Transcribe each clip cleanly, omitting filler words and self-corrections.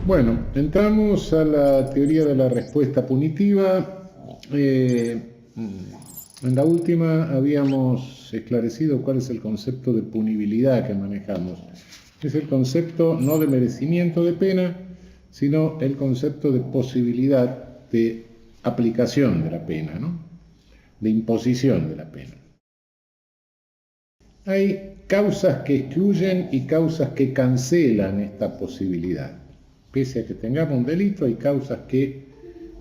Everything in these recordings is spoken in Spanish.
Bueno, entramos a la teoría de la respuesta punitiva. En la última habíamos esclarecido cuál es el concepto de punibilidad que manejamos. Es el concepto no de merecimiento de pena, sino el concepto de posibilidad de aplicación de la pena, ¿no? De imposición de la pena. Hay causas que excluyen y causas que cancelan esta posibilidad. Pese a que tengamos un delito, hay causas que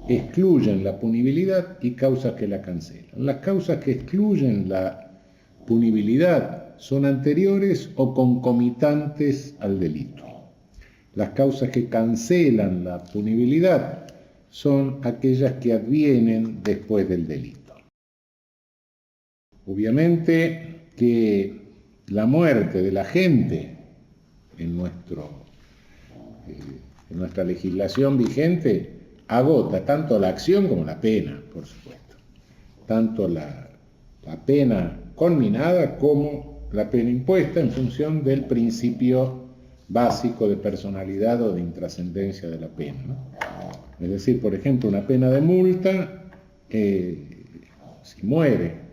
excluyen la punibilidad y causas que la cancelan. Las causas que excluyen la punibilidad son anteriores o concomitantes al delito. Las causas que cancelan la punibilidad son aquellas que advienen después del delito. Obviamente que la muerte de la gente en nuestra legislación vigente agota tanto la acción como la pena, por supuesto. Tanto la pena conminada como la pena impuesta en función del principio básico de personalidad o de intrascendencia de la pena, ¿no? Es decir, por ejemplo, una pena de multa, si muere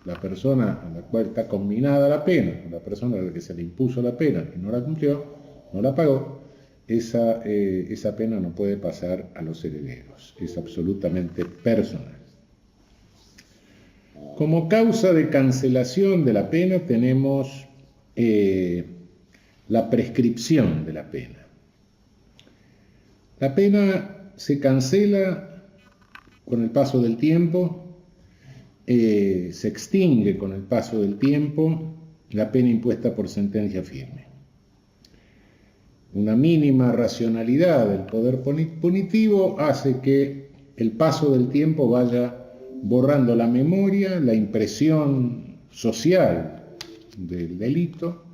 la persona a la cual está conminada la pena, la persona a la que se le impuso la pena y no la cumplió, no la pagó, esa pena no puede pasar a los herederos, es absolutamente personal. Como causa de cancelación de la pena tenemos la prescripción de la pena. La pena se cancela con el paso del tiempo, se extingue con el paso del tiempo la pena impuesta por sentencia firme. Una mínima racionalidad del poder punitivo hace que el paso del tiempo vaya borrando la memoria, la impresión social del delito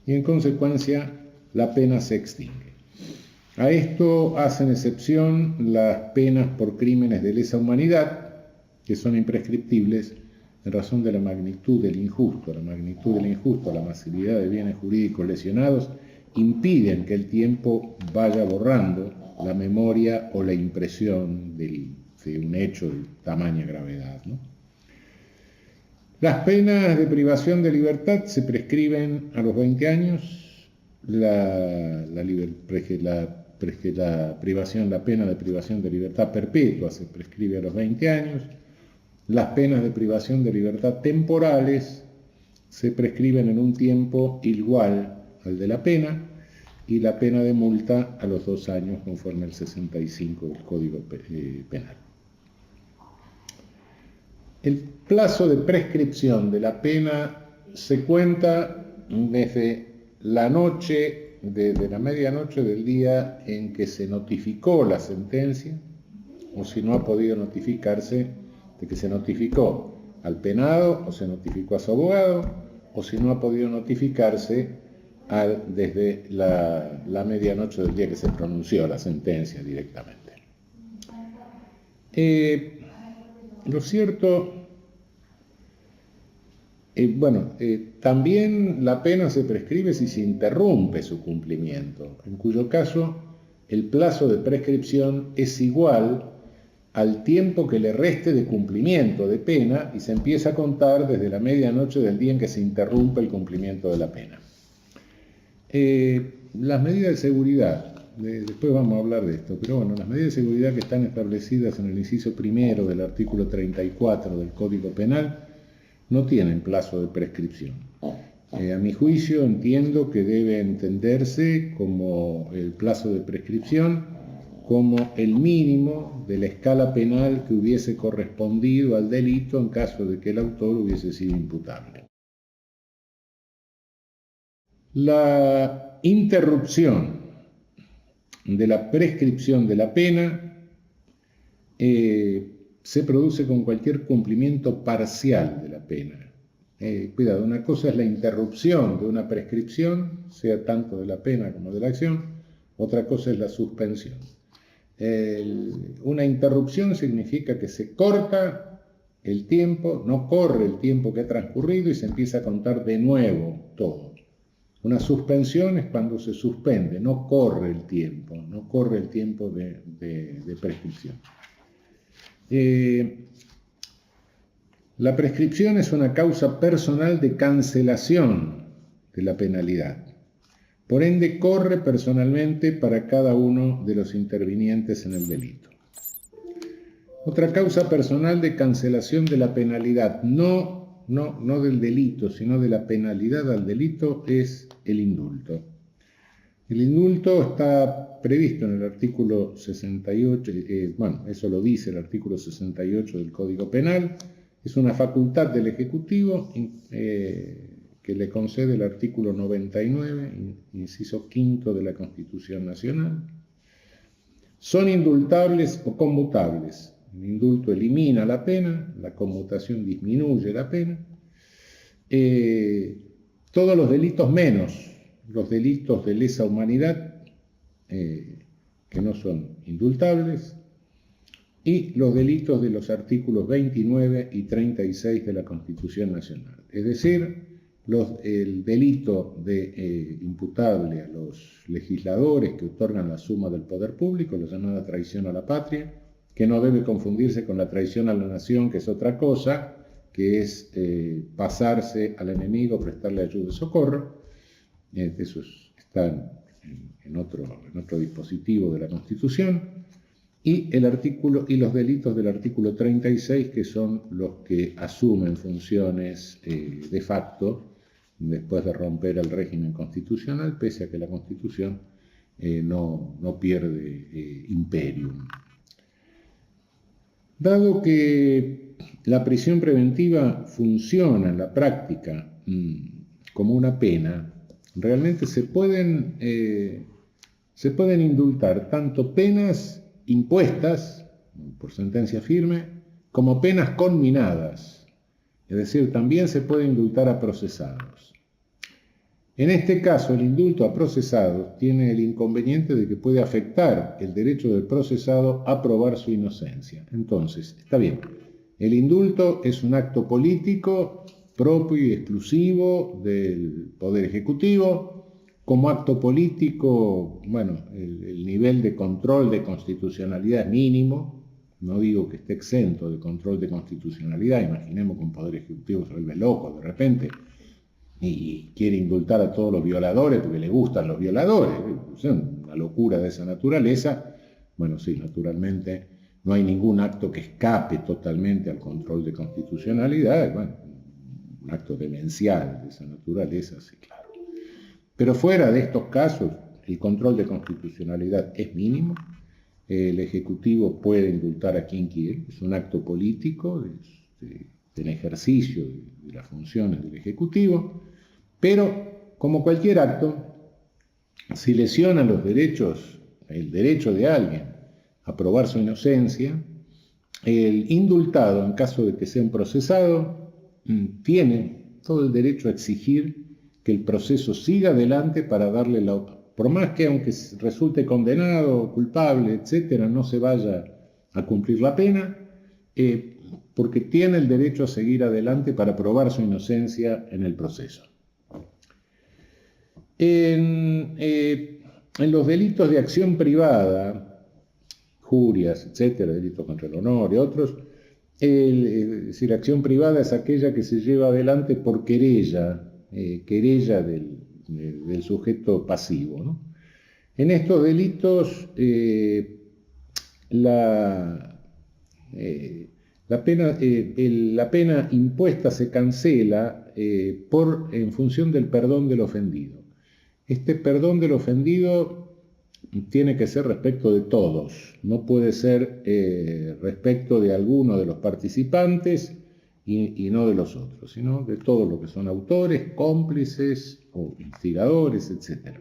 y en consecuencia la pena se extingue. A esto hacen excepción las penas por crímenes de lesa humanidad, que son imprescriptibles en razón de la magnitud del injusto. La magnitud del injusto, la masividad de bienes jurídicos lesionados impiden que el tiempo vaya borrando la memoria o la impresión de un hecho de tamaña gravedad, ¿no? Las penas de privación de libertad se prescriben a los 20 años, la pena de privación de libertad perpetua se prescribe a los 20 años, las penas de privación de libertad temporales se prescriben en un tiempo igual al de la pena y la pena de multa a los 2 años conforme al 65 del Código Penal. El plazo de prescripción de la pena se cuenta desde la noche, desde la medianoche del día en que se notificó la sentencia, o si no ha podido notificarse, de que se notificó al penado o se notificó a su abogado, o si no ha podido notificarse desde la medianoche del día que se pronunció la sentencia directamente. Lo cierto, también la pena se prescribe si se interrumpe su cumplimiento, en cuyo caso el plazo de prescripción es igual al tiempo que le reste de cumplimiento de pena y se empieza a contar desde la medianoche del día en que se interrumpe el cumplimiento de la pena. Las medidas de seguridad, después vamos a hablar de esto, pero bueno, las medidas de seguridad que están establecidas en el inciso primero del artículo 34 del Código Penal no tienen plazo de prescripción. A mi juicio entiendo que debe entenderse como el plazo de prescripción como el mínimo de la escala penal que hubiese correspondido al delito en caso de que el autor hubiese sido imputable. La interrupción de la prescripción de la pena se produce con cualquier cumplimiento parcial de la pena. Cuidado, una cosa es la interrupción de una prescripción, sea tanto de la pena como de la acción, otra cosa es la suspensión. Una interrupción significa que se corta el tiempo, no corre el tiempo que ha transcurrido y se empieza a contar de nuevo todo. Una suspensión es cuando se suspende, no corre el tiempo, no corre el tiempo de prescripción. La prescripción es una causa personal de cancelación de la penalidad. Por ende, corre personalmente para cada uno de los intervinientes en el delito. Otra causa personal de cancelación de la penalidad, no del delito, sino de la penalidad al delito, es el indulto. El indulto está previsto en el artículo 68, eso lo dice el artículo 68 del Código Penal. Es una facultad del Ejecutivo que le concede el artículo 99, inciso quinto de la Constitución Nacional. Son indultables o conmutables. El indulto elimina la pena, la conmutación disminuye la pena. Todos los delitos menos los delitos de lesa humanidad, que no son indultables, y los delitos de los artículos 29 y 36 de la Constitución Nacional. Es decir, el delito imputable a los legisladores que otorgan la suma del poder público, la llamada traición a la patria, que no debe confundirse con la traición a la nación, que es otra cosa, que es pasarse al enemigo, prestarle ayuda y socorro. Eso está en otro dispositivo de la Constitución. Y los delitos del artículo 36, que son los que asumen funciones de facto después de romper el régimen constitucional, pese a que la Constitución no pierde imperium. Dado que la prisión preventiva funciona en la práctica como una pena, realmente se pueden indultar tanto penas impuestas por sentencia firme como penas conminadas. Es decir, también se puede indultar a procesados. En este caso, el indulto a procesados tiene el inconveniente de que puede afectar el derecho del procesado a probar su inocencia. Entonces, está bien, el indulto es un acto político propio y exclusivo del Poder Ejecutivo. Como acto político, el nivel de control de constitucionalidad es mínimo. No digo que esté exento de control de constitucionalidad. Imaginemos que un Poder Ejecutivo se vuelve loco de repente y quiere indultar a todos los violadores porque le gustan los violadores. Es una locura de esa naturaleza. Bueno, sí, naturalmente no hay ningún acto que escape totalmente al control de constitucionalidad. Un acto demencial de esa naturaleza, sí, claro. Pero fuera de estos casos, el control de constitucionalidad es mínimo. El Ejecutivo puede indultar a quien quiere. Es un acto político, del ejercicio de las funciones del Ejecutivo. Pero, como cualquier acto, si lesiona el derecho de alguien a probar su inocencia, el indultado, en caso de que sea un procesado, tiene todo el derecho a exigir que el proceso siga adelante para darle por más que aunque resulte condenado, culpable, etcétera, no se vaya a cumplir la pena, porque tiene el derecho a seguir adelante para probar su inocencia en el proceso. En los delitos de acción privada, injurias, etcétera, delitos contra el honor y otros, es decir, acción privada es aquella que se lleva adelante por querella del sujeto pasivo, ¿no? En estos delitos la pena impuesta se cancela en función del perdón del ofendido. Este perdón del ofendido tiene que ser respecto de todos, no puede ser respecto de alguno de los participantes y no de los otros, sino de todos los que son autores, cómplices o instigadores, etc.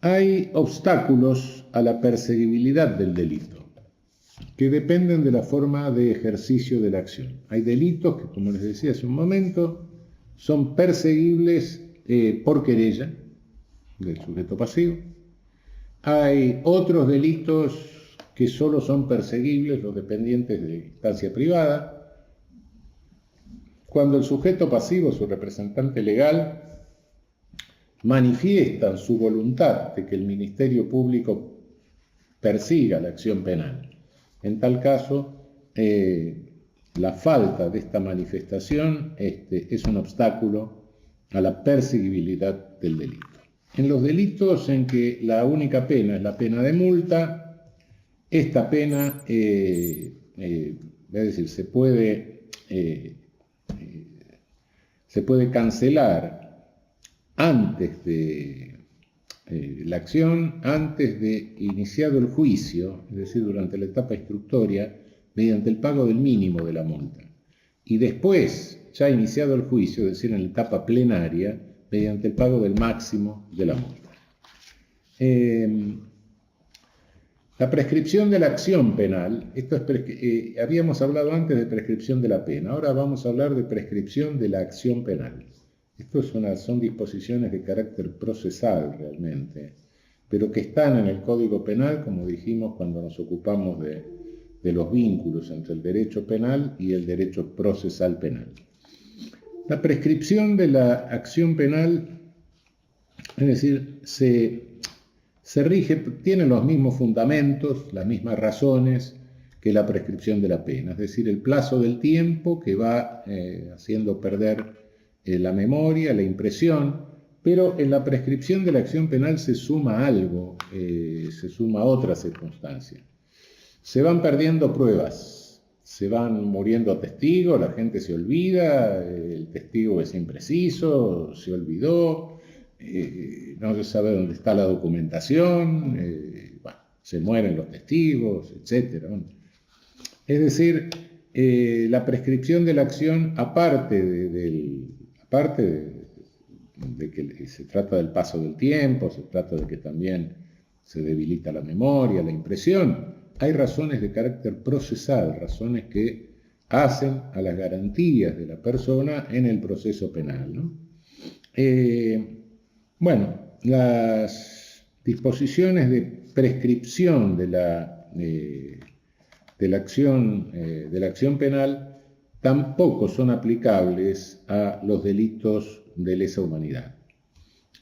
Hay obstáculos a la perseguibilidad del delito que dependen de la forma de ejercicio de la acción. Hay delitos que, como les decía hace un momento, son perseguibles por querella del sujeto pasivo. Hay otros delitos que solo son perseguibles los dependientes de instancia privada. cuando el sujeto pasivo, su representante legal, manifiestan su voluntad de que el Ministerio Público persiga la acción penal. En tal caso, la falta de esta manifestación es un obstáculo a la perseguibilidad del delito. En los delitos en que la única pena es la pena de multa, esta pena, es decir, se puede cancelar antes de la acción, antes de iniciado el juicio, es decir, durante la etapa instructoria, mediante el pago del mínimo de la multa. Y después, ya iniciado el juicio, es decir, en la etapa plenaria, mediante el pago del máximo de la multa. La prescripción de la acción penal, habíamos hablado antes de prescripción de la pena, ahora vamos a hablar de prescripción de la acción penal. Estas son disposiciones de carácter procesal realmente, pero que están en el Código Penal, como dijimos cuando nos ocupamos de los vínculos entre el derecho penal y el derecho procesal penal. La prescripción de la acción penal, es decir, se rige, tiene los mismos fundamentos, las mismas razones que la prescripción de la pena, es decir, el plazo del tiempo que va haciendo perder la memoria, la impresión, pero en la prescripción de la acción penal se suma algo, se suma otra circunstancia. Se van perdiendo pruebas, se van muriendo testigos, la gente se olvida, el testigo es impreciso, se olvidó, no se sabe dónde está la documentación, se mueren los testigos, etc. Es decir, la prescripción de la acción, aparte de que se trata del paso del tiempo, se trata de que también se debilita la memoria, la impresión, hay razones de carácter procesal, razones que hacen a las garantías de la persona en el proceso penal, ¿no? Las disposiciones de prescripción de la acción penal tampoco son aplicables a los delitos de lesa humanidad.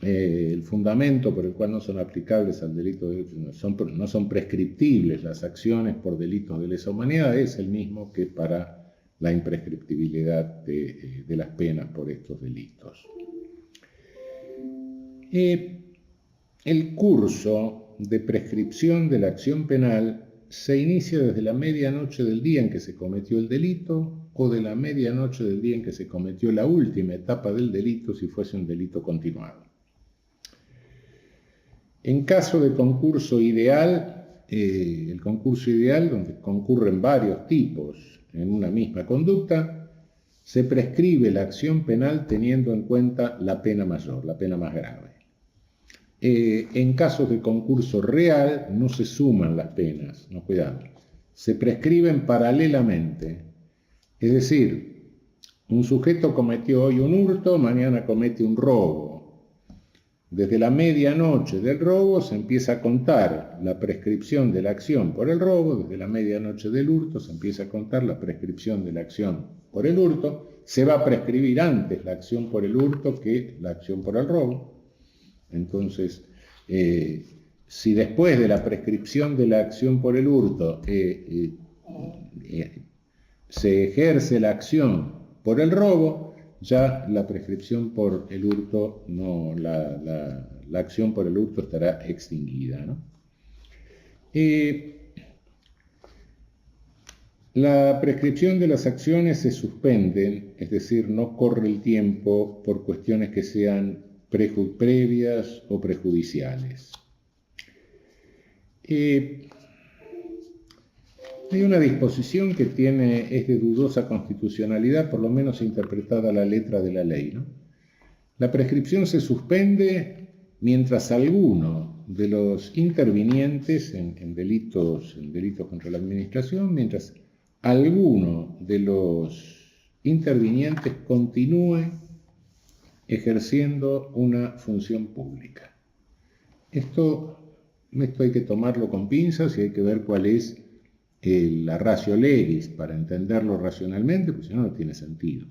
El fundamento por el cual no son aplicables al delito no son prescriptibles las acciones por delitos de lesa humanidad es el mismo que para la imprescriptibilidad de las penas por estos delitos. El curso de prescripción de la acción penal se inicia desde la medianoche del día en que se cometió el delito o de la medianoche del día en que se cometió la última etapa del delito si fuese un delito continuado. En caso de concurso ideal, el concurso ideal donde concurren varios tipos en una misma conducta, se prescribe la acción penal teniendo en cuenta la pena mayor, la pena más grave. En casos de concurso real no se suman las penas, no, cuidado, se prescriben paralelamente. Es decir, un sujeto cometió hoy un hurto, mañana comete un robo. Desde la medianoche del robo se empieza a contar la prescripción de la acción por el robo, desde la medianoche del hurto se empieza a contar la prescripción de la acción por el hurto, se va a prescribir antes la acción por el hurto que la acción por el robo. Entonces, si después de la prescripción de la acción por el hurto se ejerce la acción por el robo, ya la prescripción por el hurto, la acción por el hurto estará extinguida, ¿no? La prescripción de las acciones se suspenden, es decir, no corre el tiempo por cuestiones que sean previas o prejudiciales. Hay una disposición que es de dudosa constitucionalidad, por lo menos interpretada a la letra de la ley, ¿no? La prescripción se suspende mientras alguno de los intervinientes en delitos contra la administración, mientras alguno de los intervinientes continúe ejerciendo una función pública. Esto hay que tomarlo con pinzas y hay que ver cuál es la ratio legis para entenderlo racionalmente, porque si no, no tiene sentido.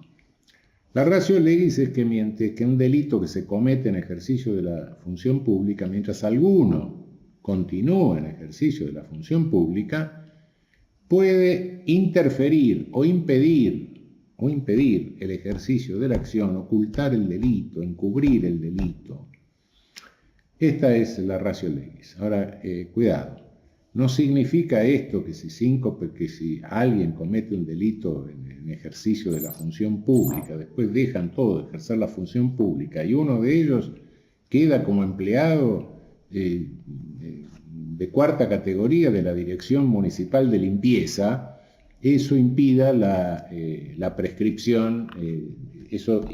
La ratio legis es que mientras que un delito que se comete en ejercicio de la función pública, mientras alguno continúa en ejercicio de la función pública, puede interferir o impedir el ejercicio de la acción, ocultar el delito, encubrir el delito. Esta es la ratio legis. Ahora, cuidado, no significa esto que si alguien comete un delito en ejercicio de la función pública, después dejan todo de ejercer la función pública y uno de ellos queda como empleado de cuarta categoría de la Dirección Municipal de Limpieza, eso impida la prescripción, eso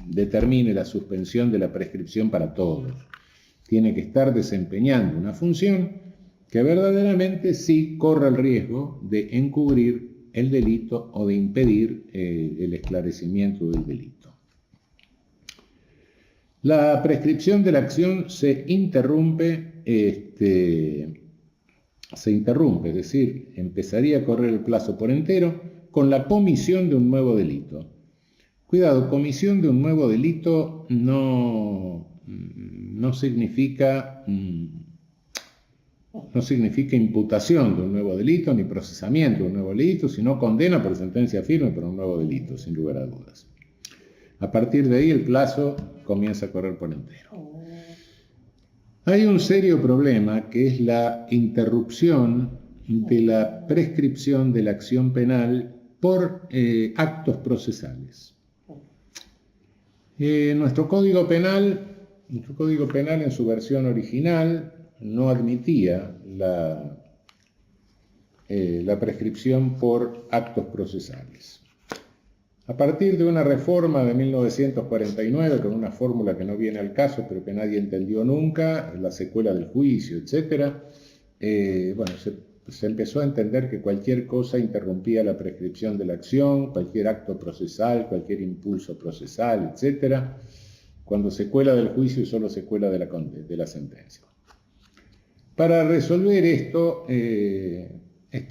determine la suspensión de la prescripción para todos. Tiene que estar desempeñando una función que verdaderamente sí corre el riesgo de encubrir el delito o de impedir el esclarecimiento del delito. La prescripción de la acción se interrumpe, es decir, empezaría a correr el plazo por entero con la comisión de un nuevo delito. Cuidado, comisión de un nuevo delito no significa imputación de un nuevo delito ni procesamiento de un nuevo delito, sino condena por sentencia firme por un nuevo delito, sin lugar a dudas. A partir de ahí el plazo comienza a correr por entero. Hay un serio problema que es la interrupción de la prescripción de la acción penal por actos procesales. Nuestro Código Penal en su versión original no admitía la prescripción por actos procesales. A partir de una reforma de 1949, con una fórmula que no viene al caso, pero que nadie entendió nunca, la secuela del juicio, etc., se empezó a entender que cualquier cosa interrumpía la prescripción de la acción, cualquier acto procesal, cualquier impulso procesal, etc., cuando secuela del juicio y solo secuela de la sentencia. Para resolver esto,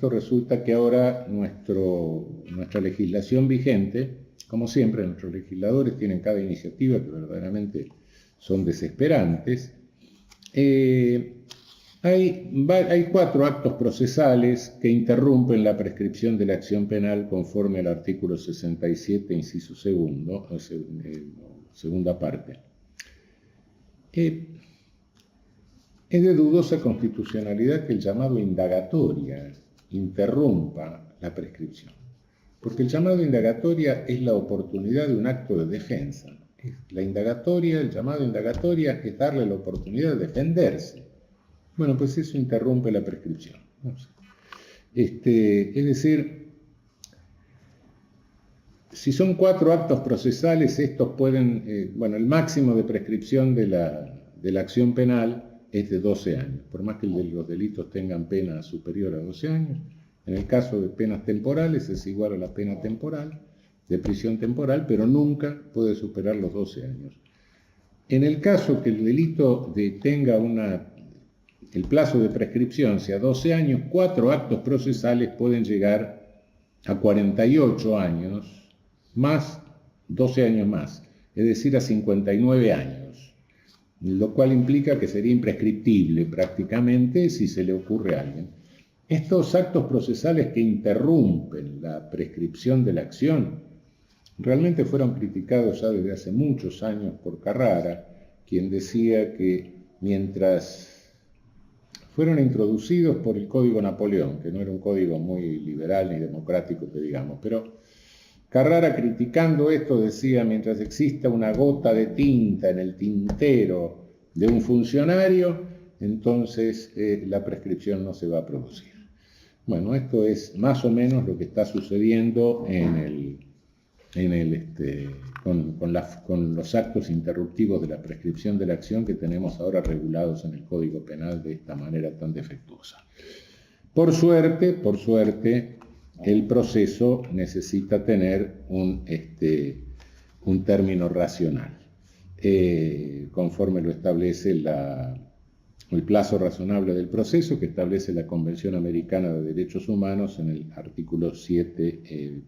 resulta que ahora nuestra legislación vigente, como siempre, nuestros legisladores tienen cada iniciativa que verdaderamente son desesperantes. Hay 4 actos procesales que interrumpen la prescripción de la acción penal conforme al artículo 67, inciso segundo, segunda parte. Es de dudosa constitucionalidad que el llamado indagatoria interrumpa la prescripción, porque el llamado indagatoria es la oportunidad de un acto de defensa. El llamado indagatoria es darle la oportunidad de defenderse. Bueno, pues eso interrumpe la prescripción. Es decir, si son 4 actos procesales, estos pueden, el máximo de prescripción de la acción penal es de 12 años, por más que los delitos tengan pena superior a 12 años. En el caso de penas temporales es igual a la pena temporal, de prisión temporal, pero nunca puede superar los 12 años. En el caso que el delito tenga el plazo de prescripción sea 12 años, 4 actos procesales pueden llegar a 48 años, más 12 años más, es decir, a 59 años, lo cual implica que sería imprescriptible prácticamente si se le ocurre a alguien. Estos actos procesales que interrumpen la prescripción de la acción realmente fueron criticados ya desde hace muchos años por Carrara, quien decía que mientras fueron introducidos por el Código Napoleón, que no era un código muy liberal ni democrático que digamos, pero Carrara, criticando esto, decía: mientras exista una gota de tinta en el tintero de un funcionario, entonces la prescripción no se va a producir. Bueno, esto es más o menos lo que está sucediendo con los actos interruptivos de la prescripción de la acción que tenemos ahora regulados en el Código Penal de esta manera tan defectuosa. Por suerte, el proceso necesita tener un término racional, conforme lo establece el plazo razonable del proceso que establece la Convención Americana de Derechos Humanos en el artículo 7,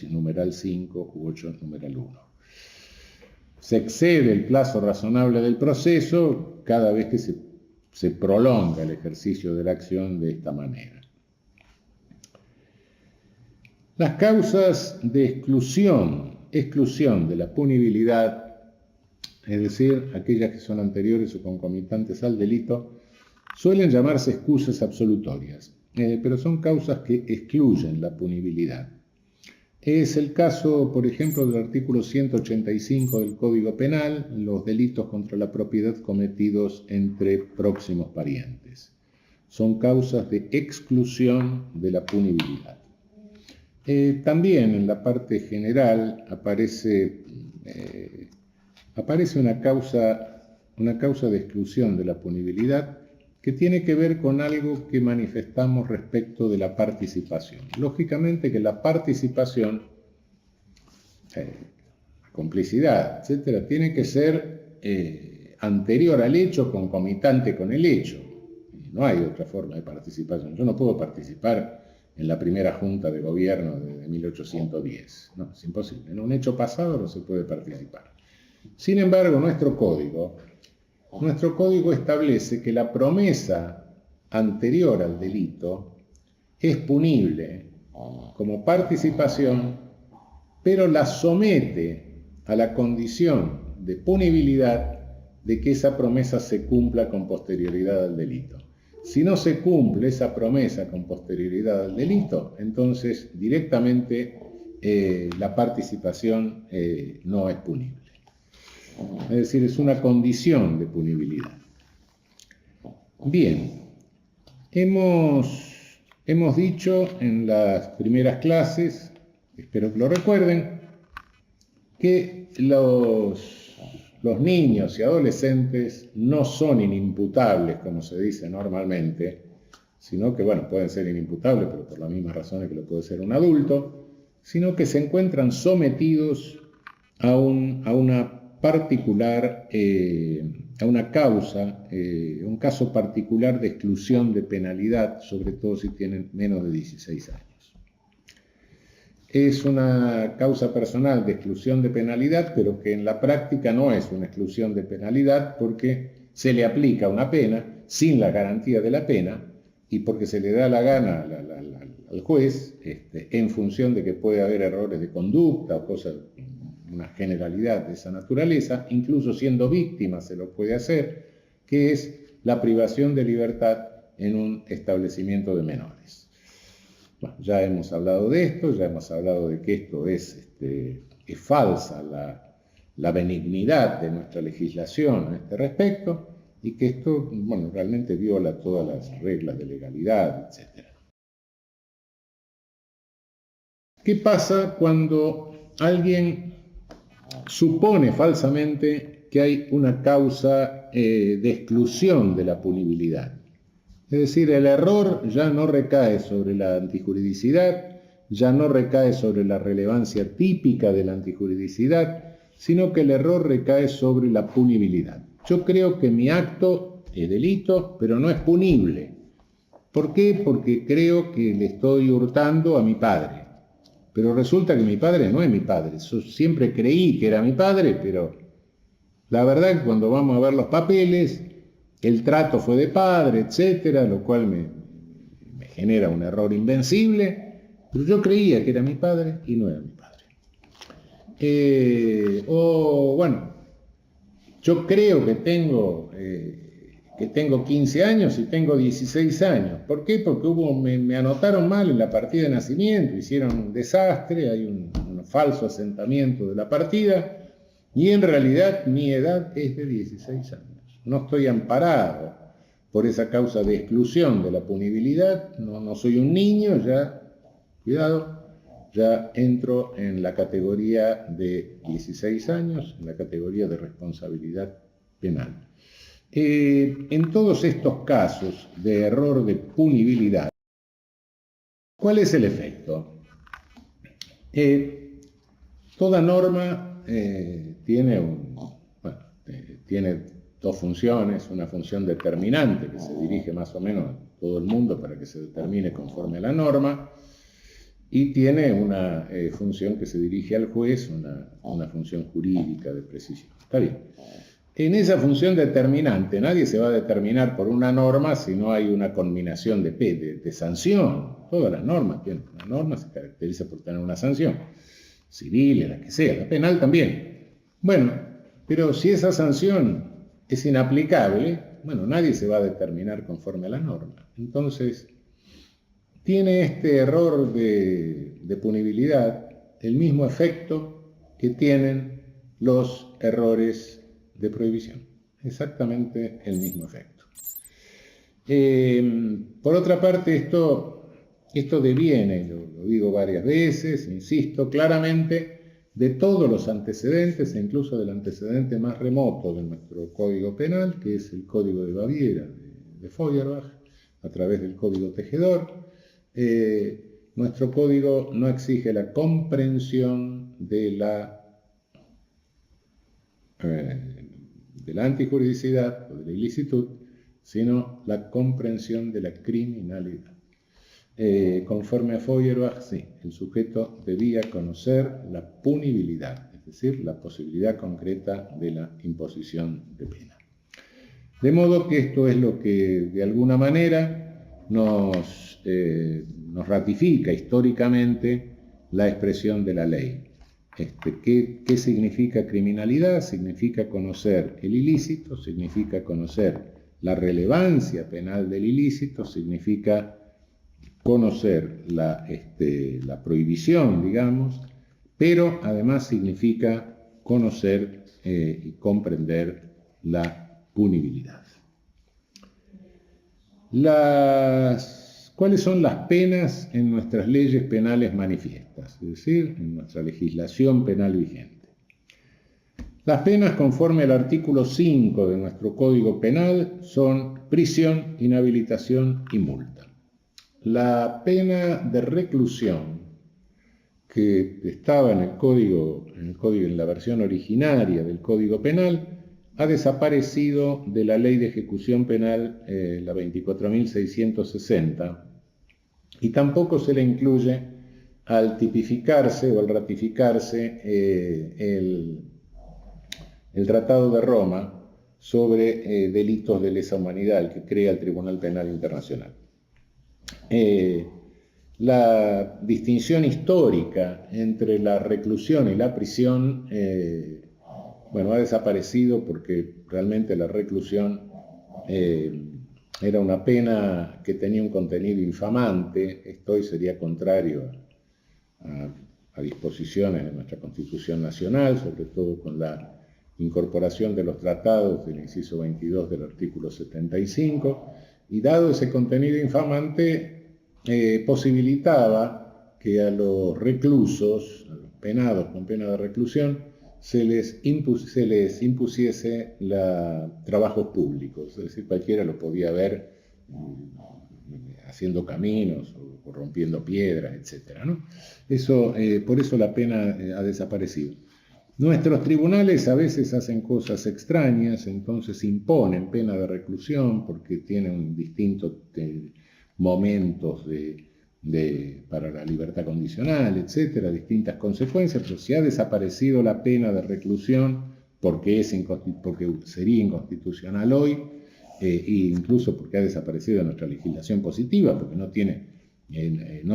numeral 5 u 8, numeral 1. Se excede el plazo razonable del proceso cada vez que se prolonga el ejercicio de la acción de esta manera. Las causas de exclusión de la punibilidad, es decir, aquellas que son anteriores o concomitantes al delito, suelen llamarse excusas absolutorias, pero son causas que excluyen la punibilidad. Es el caso, por ejemplo, del artículo 185 del Código Penal, los delitos contra la propiedad cometidos entre próximos parientes. Son causas de exclusión de la punibilidad. También en la parte general aparece una causa de exclusión de la punibilidad que tiene que ver con algo que manifestamos respecto de la participación. Lógicamente que la participación, complicidad, etcétera, tiene que ser anterior al hecho, concomitante con el hecho. No hay otra forma de participación. Yo no puedo participar en la primera junta de gobierno de 1810. No, es imposible. En un hecho pasado no se puede participar. Sin embargo, nuestro código establece que la promesa anterior al delito es punible como participación, pero la somete a la condición de punibilidad de que esa promesa se cumpla con posterioridad al delito. Si no se cumple esa promesa con posterioridad al delito, entonces directamente la participación no es punible. Es decir, es una condición de punibilidad. Bien, hemos dicho en las primeras clases, espero que lo recuerden, que los niños y adolescentes no son inimputables, como se dice normalmente, sino que, bueno, pueden ser inimputables, pero por las mismas razones que lo puede ser un adulto, sino que se encuentran sometidos a una particular, a una causa, un caso particular de exclusión de penalidad, sobre todo si tienen menos de 16 años. Es una causa personal de exclusión de penalidad, pero que en la práctica no es una exclusión de penalidad porque se le aplica una pena sin la garantía de la pena y porque se le da la gana al juez, en función de que puede haber errores de conducta o cosas, una generalidad de esa naturaleza, incluso siendo víctima se lo puede hacer, que es la privación de libertad en un establecimiento de menores. Bueno, ya hemos hablado de esto, ya hemos hablado de que esto es falsa la benignidad de nuestra legislación a este respecto y que esto, bueno, realmente viola todas las reglas de legalidad, etc. ¿Qué pasa cuando alguien supone falsamente que hay una causa de exclusión de la punibilidad? Es decir, el error ya no recae sobre la antijuridicidad, ya no recae sobre la relevancia típica de la antijuridicidad, sino que el error recae sobre la punibilidad. Yo creo que mi acto es delito, pero no es punible. ¿Por qué? Porque creo que le estoy hurtando a mi padre. Pero resulta que mi padre no es mi padre. Yo siempre creí que era mi padre, pero la verdad es que cuando vamos a ver los papeles, el trato fue de padre, etcétera, lo cual me genera un error invencible, pero yo creía que era mi padre y no era mi padre. Bueno, yo creo que tengo 15 años y tengo 16 años. ¿Por qué? Porque me anotaron mal en la partida de nacimiento, hicieron un desastre, hay un falso asentamiento de la partida, y en realidad mi edad es de 16 años. No estoy amparado por esa causa de exclusión de la punibilidad, no soy un niño, ya, cuidado, ya entro en la categoría de 16 años, en la categoría de responsabilidad penal. En todos estos casos de error de punibilidad, ¿cuál es el efecto? Toda norma tiene dos funciones, una función determinante que se dirige más o menos a todo el mundo para que se determine conforme a la norma, y tiene una función que se dirige al juez, una función jurídica de precisión. Está bien. En esa función determinante nadie se va a determinar por una norma si no hay una conminación de sanción. Todas las normas tienen una norma, se caracteriza por tener una sanción, civil, la que sea, la penal también. Bueno, pero si esa sanción es inaplicable, bueno, nadie se va a determinar conforme a la norma. Entonces, tiene este error de punibilidad el mismo efecto que tienen los errores de prohibición, exactamente el mismo efecto. Por otra parte, esto deviene, lo digo varias veces, insisto claramente, de todos los antecedentes, e incluso del antecedente más remoto de nuestro Código Penal, que es el Código de Baviera de Feuerbach, a través del Código Tejedor. Nuestro código no exige la comprensión de la antijuridicidad o de la ilicitud, sino la comprensión de la criminalidad. Conforme a Feuerbach, sí, el sujeto debía conocer la punibilidad, es decir, la posibilidad concreta de la imposición de pena. De modo que esto es lo que de alguna manera nos ratifica históricamente la expresión de la ley. ¿Qué significa criminalidad? Significa conocer el ilícito, significa conocer la relevancia penal del ilícito, significa conocer la prohibición, digamos, pero además significa conocer y comprender la punibilidad. ¿Cuáles son las penas en nuestras leyes penales manifiestas? Es decir, en nuestra legislación penal vigente. Las penas conforme al artículo 5 de nuestro Código Penal son prisión, inhabilitación y multa. La pena de reclusión que estaba en la versión originaria del Código Penal ha desaparecido de la Ley de Ejecución Penal, la 24.660, y tampoco se le incluye al tipificarse o al ratificarse el Tratado de Roma sobre delitos de lesa humanidad, el que crea el Tribunal Penal Internacional. La distinción histórica entre la reclusión y la prisión ha desaparecido porque realmente la reclusión era una pena que tenía un contenido infamante. Esto hoy sería contrario a disposiciones de nuestra Constitución Nacional, sobre todo con la incorporación de los tratados del inciso 22 del artículo 75, y dado ese contenido infamante, posibilitaba que a los reclusos, a los penados con pena de reclusión, se les impusiese trabajos públicos, es decir, cualquiera lo podía ver haciendo caminos o rompiendo piedras, etc., ¿no? Por eso la pena ha desaparecido. Nuestros tribunales a veces hacen cosas extrañas, entonces imponen pena de reclusión porque tienen distintos momentos para la libertad condicional, etcétera, distintas consecuencias, pero si ha desaparecido la pena de reclusión porque sería inconstitucional hoy, e incluso porque ha desaparecido nuestra legislación positiva, porque no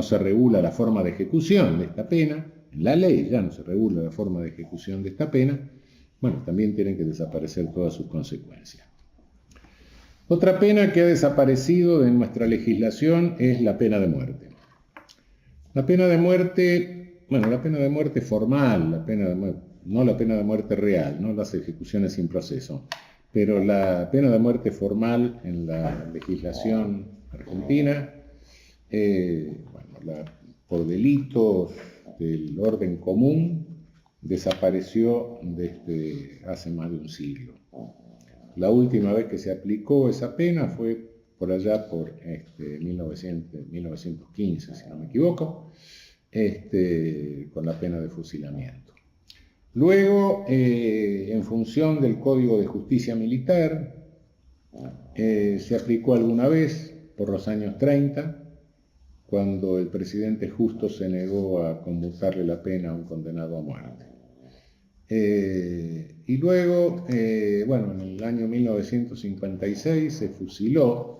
se regula la forma de ejecución de esta pena, en la ley ya no se regula la forma de ejecución de esta pena, bueno, también tienen que desaparecer todas sus consecuencias. Otra pena que ha desaparecido de nuestra legislación es la pena de muerte. La pena de muerte formal, no la pena de muerte real, no las ejecuciones sin proceso, pero la pena de muerte formal en la legislación argentina, por delitos del orden común, desapareció desde hace más de un siglo. La última vez que se aplicó esa pena fue por allá por 1915, si no me equivoco, con la pena de fusilamiento. Luego, en función del Código de Justicia Militar. Se aplicó alguna vez por los años 30, cuando el presidente Justo se negó a conmutarle la pena a un condenado a muerte. Y luego, bueno, en el año 1956 se fusiló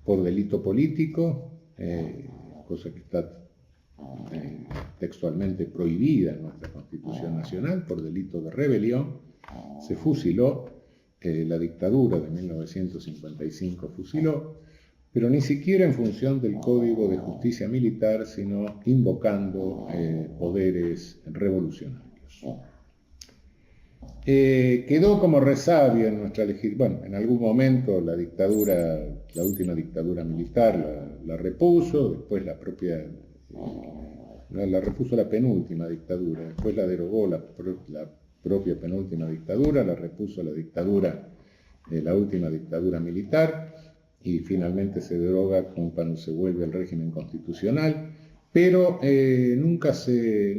por delito político, cosa que está textualmente prohibida en nuestra Constitución Nacional, por delito de rebelión. Se fusiló, la dictadura de 1955 fusiló, pero ni siquiera en función del Código de Justicia Militar, sino invocando poderes revolucionarios. Quedó como resabio en nuestra legislación. Bueno, en algún momento la última dictadura militar la repuso, después la repuso la penúltima dictadura, después la derogó la propia penúltima dictadura, la repuso la última dictadura militar, y finalmente se deroga cuando se vuelve al régimen constitucional, pero nunca se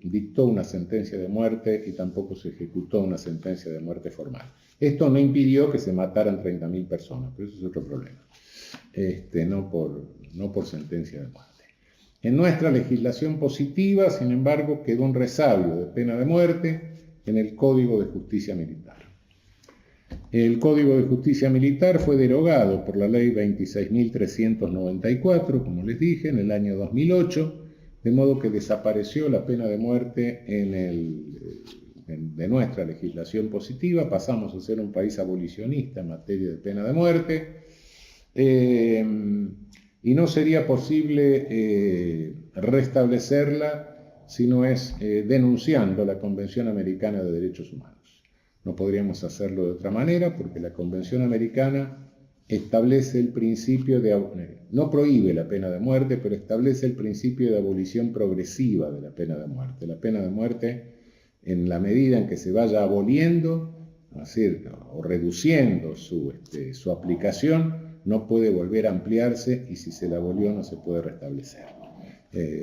dictó una sentencia de muerte y tampoco se ejecutó una sentencia de muerte formal. Esto no impidió que se mataran 30.000 personas, pero eso es otro problema, no por sentencia de muerte. En nuestra legislación positiva, sin embargo, quedó un resabio de pena de muerte en el Código de Justicia Militar. El Código de Justicia Militar fue derogado por la Ley 26.394, como les dije, en el año 2008, de modo que desapareció la pena de muerte de nuestra legislación positiva. Pasamos a ser un país abolicionista en materia de pena de muerte, y no sería posible restablecerla si no es denunciando la Convención Americana de Derechos Humanos. No podríamos hacerlo de otra manera, porque la Convención Americana establece el principio no prohíbe la pena de muerte, pero establece el principio de abolición progresiva de la pena de muerte. La pena de muerte, en la medida en que se vaya aboliendo, o reduciendo su aplicación, no puede volver a ampliarse, y si se la abolió no se puede restablecer.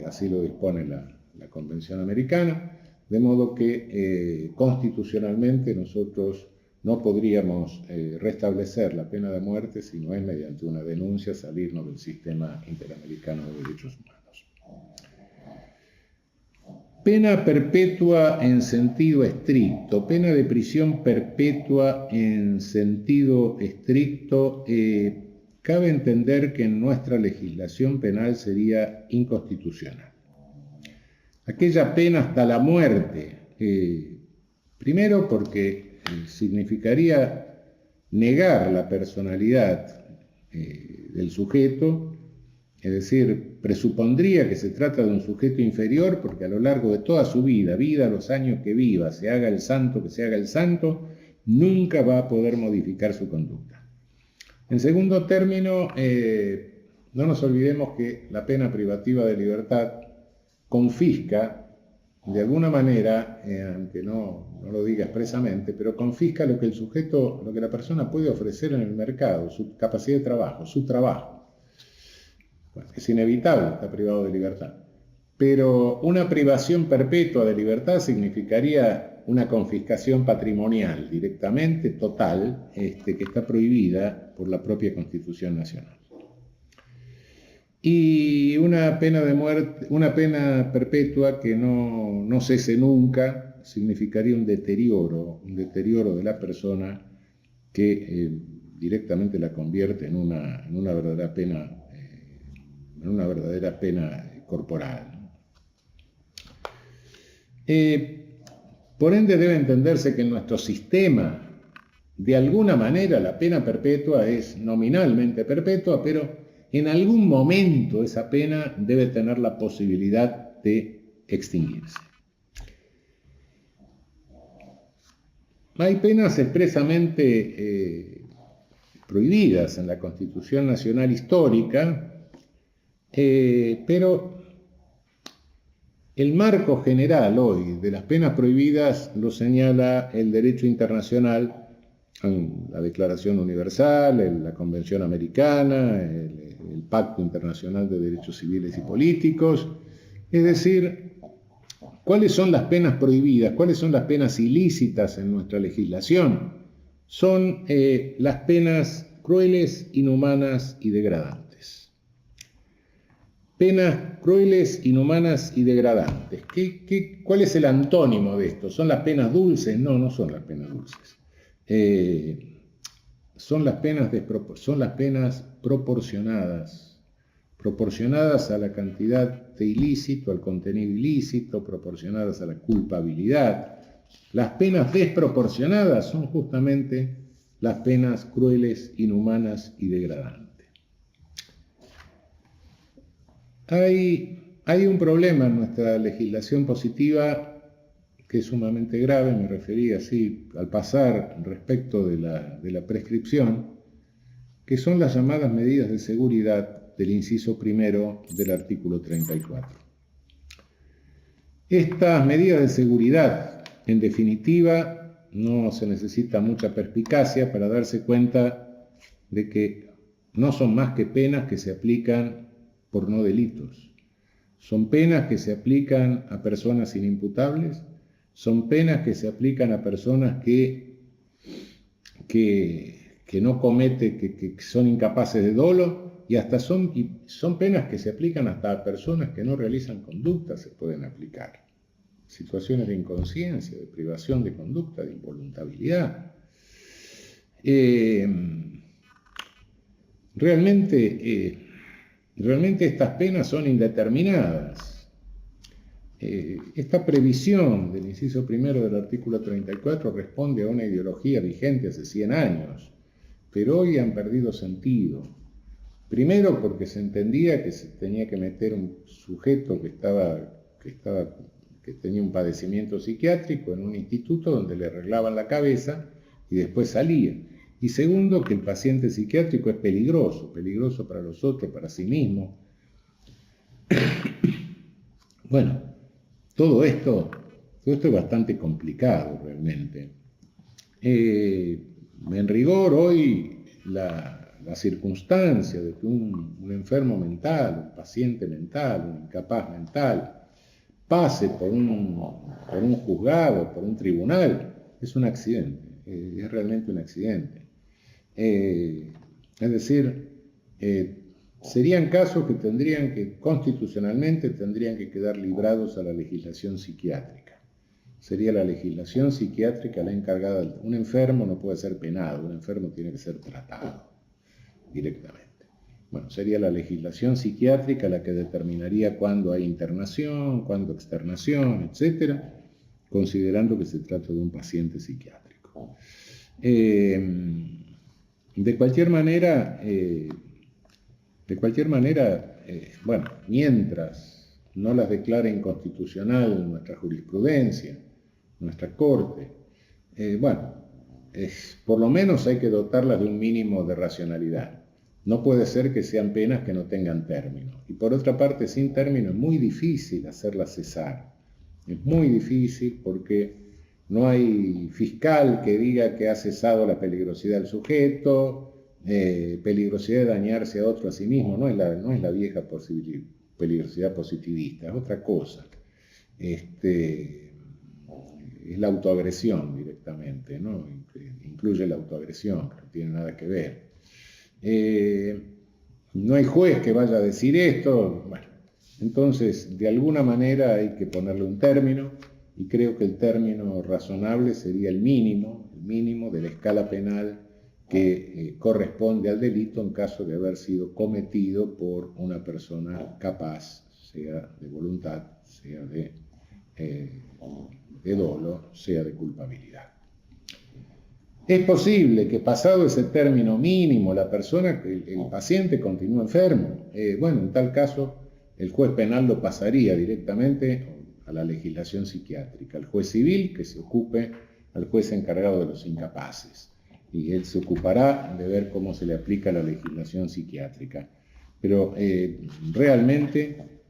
Así lo dispone la Convención Americana. De modo que constitucionalmente nosotros no podríamos restablecer la pena de muerte si no es mediante una denuncia, salirnos del sistema interamericano de derechos humanos. Pena perpetua en sentido estricto, pena de prisión perpetua en sentido estricto, cabe entender que en nuestra legislación penal sería inconstitucional. Aquella pena hasta la muerte, primero porque significaría negar la personalidad del sujeto, es decir, presupondría que se trata de un sujeto inferior, porque a lo largo de toda su vida, los años que viva, se haga el santo que se haga el santo, nunca va a poder modificar su conducta. En segundo término, no nos olvidemos que la pena privativa de libertad confisca, de alguna manera, aunque no lo diga expresamente, pero confisca lo que la persona puede ofrecer en el mercado, su capacidad de trabajo, su trabajo. Bueno, es inevitable, está privado de libertad. Pero una privación perpetua de libertad significaría una confiscación patrimonial directamente, total, que está prohibida por la propia Constitución Nacional. Y una pena de muerte, una pena perpetua que no cese nunca, significaría un deterioro de la persona que directamente la convierte en una verdadera pena corporal. Por ende debe entenderse que en nuestro sistema, de alguna manera, la pena perpetua es nominalmente perpetua, pero en algún momento esa pena debe tener la posibilidad de extinguirse. Hay penas expresamente prohibidas en la Constitución Nacional Histórica, pero el marco general hoy de las penas prohibidas lo señala el derecho internacional, la Declaración Universal, la Convención Americana, el Pacto Internacional de Derechos Civiles y Políticos. Es decir, ¿Cuáles son las penas prohibidas? ¿Cuáles son las penas ilícitas en nuestra legislación? Son las penas crueles, inhumanas y degradantes. Penas crueles, inhumanas y degradantes. ¿Cuál es el antónimo de esto? ¿Son las penas dulces? No, no son las penas dulces. Son las penas proporcionadas a la cantidad de ilícito, al contenido ilícito, proporcionadas a la culpabilidad. Las penas desproporcionadas son justamente las penas crueles, inhumanas y degradantes. Hay un problema en nuestra legislación positiva que es sumamente grave, me refería así al pasar respecto de la prescripción, que son las llamadas medidas de seguridad del inciso primero del artículo 34. Estas medidas de seguridad, en definitiva, no se necesita mucha perspicacia para darse cuenta de que no son más que penas que se aplican por no delitos. Son penas que se aplican a personas inimputables, son penas que se aplican a personas que no cometen, que son incapaces de dolo, y hasta son penas que se aplican hasta a personas que no realizan conducta, se pueden aplicar. Situaciones de inconsciencia, de privación de conducta, de involuntariedad. Realmente estas penas son indeterminadas. Esta previsión del inciso primero del artículo 34 responde a una ideología vigente hace 100 años, pero hoy han perdido sentido. Primero porque se entendía que se tenía que meter un sujeto que tenía un padecimiento psiquiátrico en un instituto donde le arreglaban la cabeza y después salía. Y segundo, que el paciente psiquiátrico es peligroso para los otros, para sí mismo. Bueno, todo esto es bastante complicado realmente. En rigor, hoy la circunstancia de que un enfermo mental, un paciente mental, un incapaz mental, pase por un juzgado, por un tribunal, es un accidente, es realmente un accidente. Es decir, serían casos que constitucionalmente tendrían que quedar librados a la legislación psiquiátrica. Sería la legislación psiquiátrica la encargada. Un enfermo no puede ser penado, un enfermo tiene que ser tratado directamente. Bueno, sería la legislación psiquiátrica la que determinaría cuándo hay internación, cuándo externación, etcétera, considerando que se trata de un paciente psiquiátrico. De cualquier manera, bueno, mientras no las declare inconstitucional nuestra jurisprudencia, nuestra Corte, por lo menos hay que dotarlas de un mínimo de racionalidad. No puede ser que sean penas que no tengan término. Y por otra parte, sin término es muy difícil hacerlas cesar. Es muy difícil porque no hay fiscal que diga que ha cesado la peligrosidad del sujeto, peligrosidad de dañarse a otro a sí mismo. No es la vieja peligrosidad positivista, es otra cosa. Es la autoagresión directamente, ¿no? Incluye la autoagresión, que no tiene nada que ver. No hay juez que vaya a decir esto. Bueno, entonces, de alguna manera hay que ponerle un término, y creo que el término razonable sería el mínimo de la escala penal que corresponde al delito en caso de haber sido cometido por una persona capaz, sea de voluntad, sea de dolo, sea de culpabilidad. Es posible que pasado ese término mínimo el paciente continúe enfermo. En tal caso el juez penal lo pasaría directamente a la legislación psiquiátrica, al juez civil que se ocupe, al juez encargado de los incapaces, y él se ocupará de ver cómo se le aplica la legislación psiquiátrica. Pero realmente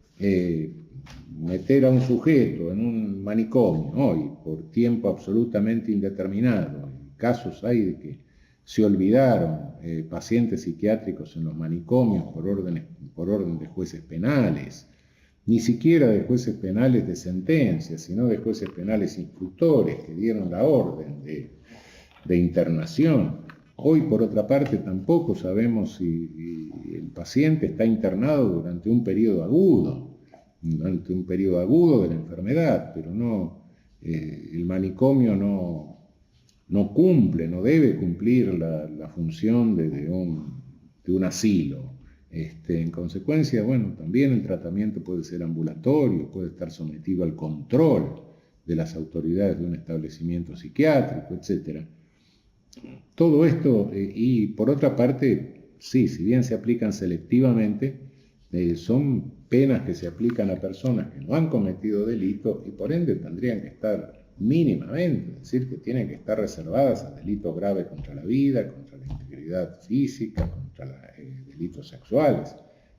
meter a un sujeto en un manicomio hoy por tiempo absolutamente indeterminado, casos hay de que se olvidaron pacientes psiquiátricos en los manicomios por orden de jueces penales. ni siquiera de jueces penales de sentencia, sino de jueces penales instructores que dieron la orden de internación. Hoy, por otra parte, tampoco sabemos si el paciente está internado durante un periodo agudo de la enfermedad, pero no, el manicomio no cumple, no debe cumplir la función de un asilo. En consecuencia, bueno, también el tratamiento puede ser ambulatorio, puede estar sometido al control de las autoridades de un establecimiento psiquiátrico, etc. Todo esto, y por otra parte, sí, si bien se aplican selectivamente, son penas que se aplican a personas que no han cometido delitos y por ende tendrían que estar mínimamente, es decir, que tienen que estar reservadas a delitos graves contra la vida, contra la integridad física, contra delitos sexuales,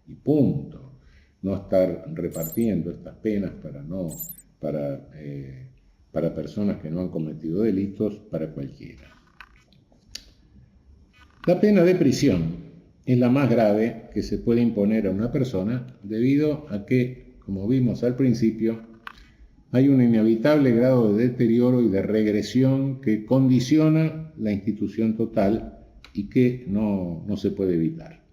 y punto. No estar repartiendo estas penas para personas que no han cometido delitos para cualquiera. La pena de prisión es la más grave que se puede imponer a una persona debido a que, como vimos al principio, hay un inevitable grado de deterioro y de regresión que condiciona la institución total y que no se puede evitar.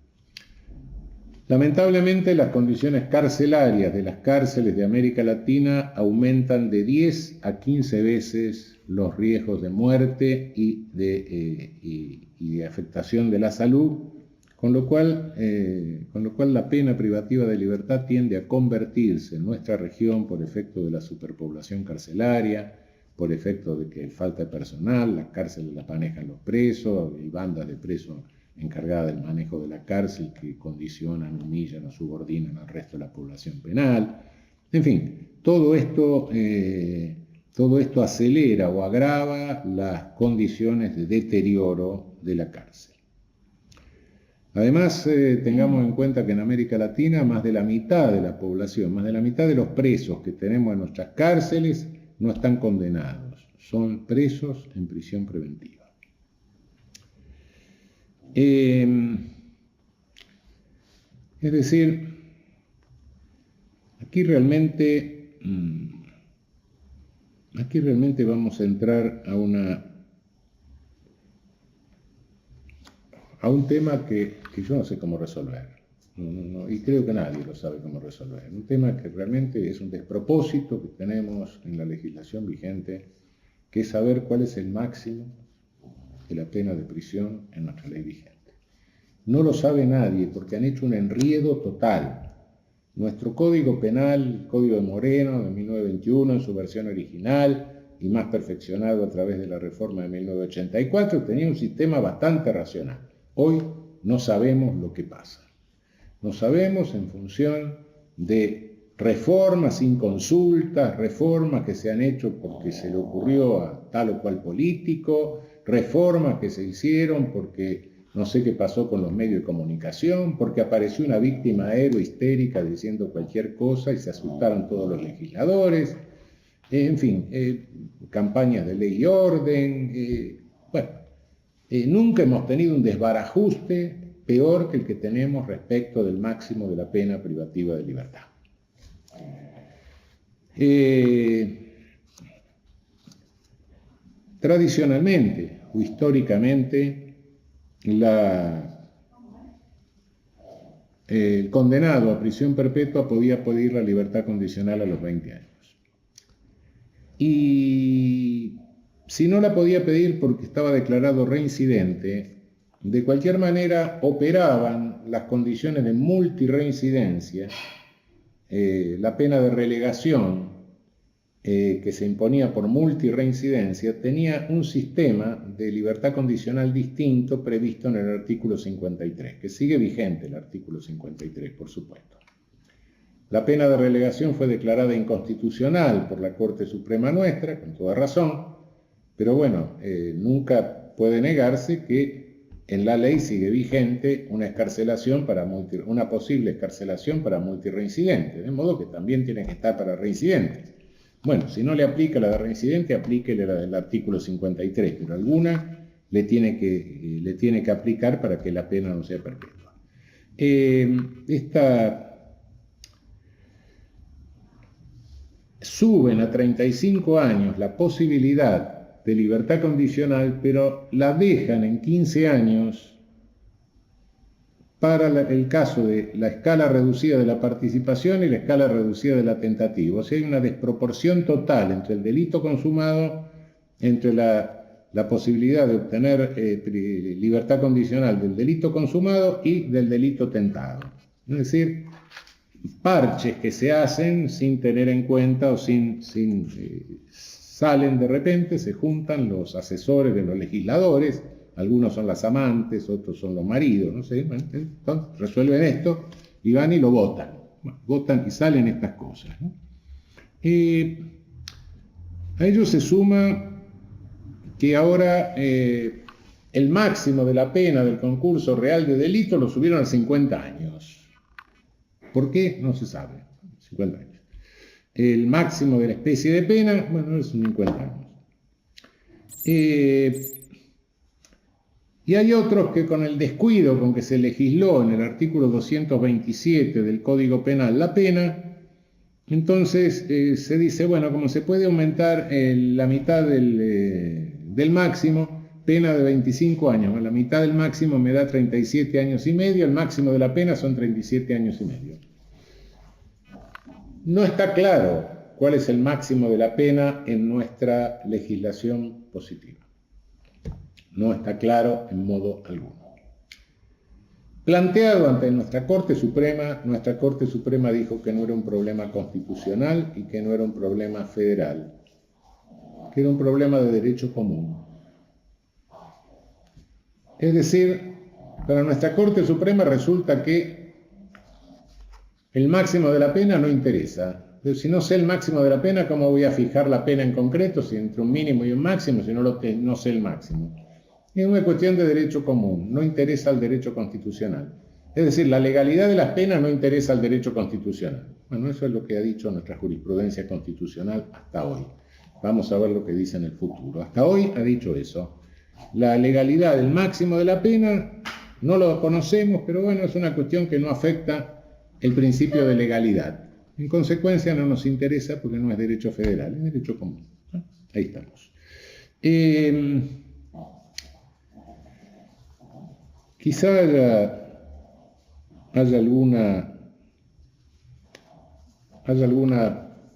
Lamentablemente, las condiciones carcelarias de las cárceles de América Latina aumentan de 10 a 15 veces los riesgos de muerte y de afectación de la salud, con lo cual la pena privativa de libertad tiende a convertirse en nuestra región por efecto de la superpoblación carcelaria, por efecto de que falta de personal, las cárceles las manejan los presos, hay bandas de presos encargadas del manejo de la cárcel que condicionan, humillan o subordinan al resto de la población penal. En fin, todo esto acelera o agrava las condiciones de deterioro de la cárcel. Además, tengamos en cuenta que en América Latina más de la mitad de la población, más de la mitad de los presos que tenemos en nuestras cárceles no están condenados, son presos en prisión preventiva. Es decir, aquí realmente vamos a entrar a un tema que yo no sé cómo resolver, y creo que nadie lo sabe cómo resolver. Un tema que realmente es un despropósito que tenemos en la legislación vigente, que es saber cuál es el máximo de la pena de prisión en nuestra ley vigente. No lo sabe nadie porque han hecho un enriedo total. Nuestro Código Penal, el Código de Moreno de 1921 en su versión original y más perfeccionado a través de la reforma de 1984, tenía un sistema bastante racional. Hoy no sabemos lo que pasa. No sabemos en función de reformas sin consultas, reformas que se han hecho porque se le ocurrió a tal o cual político, reformas que se hicieron porque no sé qué pasó con los medios de comunicación, porque apareció una víctima héroe histérica diciendo cualquier cosa y se asustaron todos los legisladores, en fin, campañas de ley y orden, nunca hemos tenido un desbarajuste peor que el que tenemos respecto del máximo de la pena privativa de libertad. Tradicionalmente o históricamente, el condenado a prisión perpetua podía pedir la libertad condicional a los 20 años. Y si no la podía pedir porque estaba declarado reincidente, de cualquier manera operaban las condiciones de multireincidencia, la pena de relegación que se imponía por multireincidencia tenía un sistema de libertad condicional distinto previsto en el artículo 53, que sigue vigente el artículo 53, por supuesto. La pena de relegación fue declarada inconstitucional por la Corte Suprema nuestra, con toda razón, pero bueno, nunca puede negarse que en la ley sigue vigente una posible excarcelación para multireincidentes, de modo que también tiene que estar para reincidentes. Bueno, si no le aplica la de reincidente, aplíquele la del artículo 53, pero alguna le tiene que aplicar para que la pena no sea perpetua. suben a 35 años la posibilidad de libertad condicional, pero la dejan en 15 años para el caso de la escala reducida de la participación y la escala reducida de la tentativa. O sea, hay una desproporción total entre el delito consumado, entre la posibilidad de obtener libertad condicional del delito consumado y del delito tentado. Es decir, parches que se hacen sin tener en cuenta o salen de repente, se juntan los asesores de los legisladores, algunos son las amantes, otros son los maridos, no sé, entonces resuelven esto y van y lo votan. Bueno, votan y salen estas cosas, ¿no? A ello se suma que ahora el máximo de la pena del concurso real de delito lo subieron a 50 años. ¿Por qué? No se sabe. 50 años. El máximo de la especie de pena, bueno, es 50 años. Y hay otros que con el descuido con que se legisló en el artículo 227 del Código Penal la pena, entonces se dice, bueno, como se puede aumentar la mitad del máximo, pena de 25 años, bueno, la mitad del máximo me da 37 años y medio, el máximo de la pena son 37 años y medio. No está claro cuál es el máximo de la pena en nuestra legislación positiva. No está claro en modo alguno. Planteado ante nuestra Corte Suprema dijo que no era un problema constitucional y que no era un problema federal, que era un problema de derecho común. Es decir, para nuestra Corte Suprema resulta que el máximo de la pena no interesa. Pero si no sé el máximo de la pena, ¿cómo voy a fijar la pena en concreto? Si entre un mínimo y un máximo, si no sé el máximo. Es una cuestión de derecho común, no interesa al derecho constitucional. Es decir, la legalidad de las penas no interesa al derecho constitucional. Bueno, eso es lo que ha dicho nuestra jurisprudencia constitucional hasta hoy. Vamos a ver lo que dice en el futuro. Hasta hoy ha dicho eso. La legalidad del máximo de la pena no lo conocemos, pero bueno, es una cuestión que no afecta el principio de legalidad. En consecuencia no nos interesa porque no es derecho federal, es derecho común. Ahí estamos. Quizá haya alguna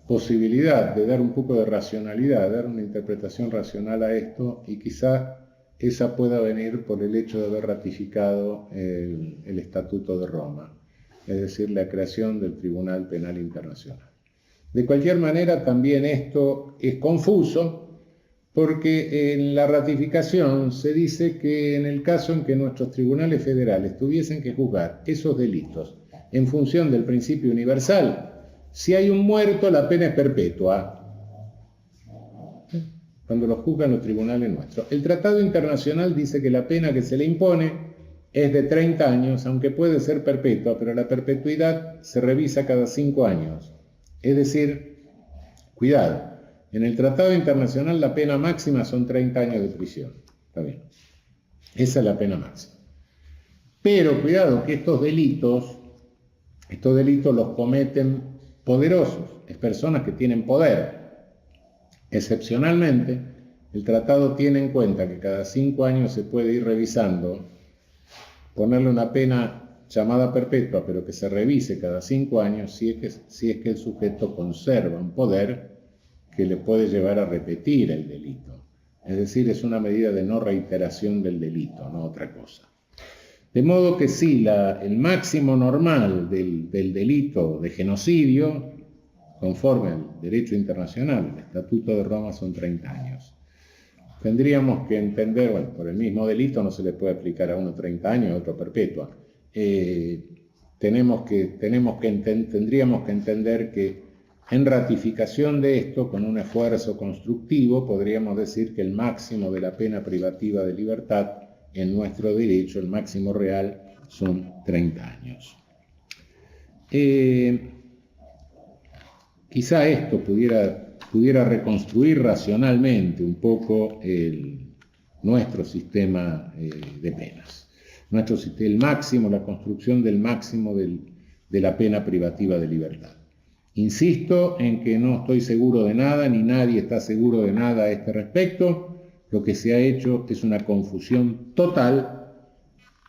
posibilidad de dar un poco de racionalidad, de dar una interpretación racional a esto, y quizá esa pueda venir por el hecho de haber ratificado el Estatuto de Roma, es decir, la creación del Tribunal Penal Internacional. De cualquier manera, también esto es confuso, porque en la ratificación se dice que en el caso en que nuestros tribunales federales tuviesen que juzgar esos delitos en función del principio universal, si hay un muerto la pena es perpetua, cuando lo juzgan los tribunales nuestros. El Tratado Internacional dice que la pena que se le impone es de 30 años, aunque puede ser perpetua, pero la perpetuidad se revisa cada 5 años. Es decir, cuidado. En el Tratado Internacional la pena máxima son 30 años de prisión. Está bien. Esa es la pena máxima. Pero cuidado que estos delitos los cometen poderosos, es personas que tienen poder. Excepcionalmente, el tratado tiene en cuenta que cada 5 años se puede ir revisando, ponerle una pena llamada perpetua, pero que se revise cada 5 años si es que el sujeto conserva un poder que le puede llevar a repetir el delito. Es decir, es una medida de no reiteración del delito, no otra cosa. De modo que sí, el máximo normal del delito de genocidio, conforme al derecho internacional, el Estatuto de Roma, son 30 años. Tendríamos que entender, bueno, por el mismo delito no se le puede aplicar a uno 30 años y a otro perpetua. Tendríamos que entender que en ratificación de esto, con un esfuerzo constructivo, podríamos decir que el máximo de la pena privativa de libertad en nuestro derecho, el máximo real, son 30 años. Quizá esto pudiera reconstruir racionalmente un poco nuestro sistema de penas. La construcción del máximo de la pena privativa de libertad. Insisto en que no estoy seguro de nada, ni nadie está seguro de nada a este respecto. Lo que se ha hecho es una confusión total,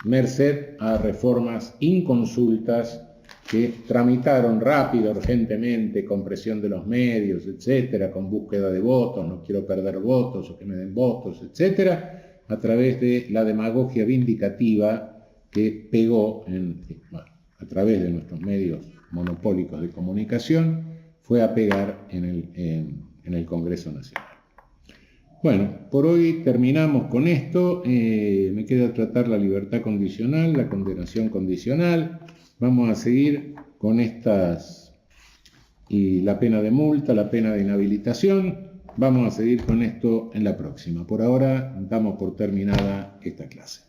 merced a reformas inconsultas que tramitaron rápido, urgentemente, con presión de los medios, etcétera, con búsqueda de votos, no quiero perder votos o que me den votos, etcétera, a través de la demagogia vindicativa que pegó a través de nuestros medios monopólicos de comunicación, fue a pegar en el Congreso Nacional. Bueno, por hoy terminamos con esto. Me queda tratar la libertad condicional, la condenación condicional. Vamos a seguir con estas, y la pena de multa, la pena de inhabilitación. Vamos a seguir con esto en la próxima. Por ahora damos por terminada esta clase.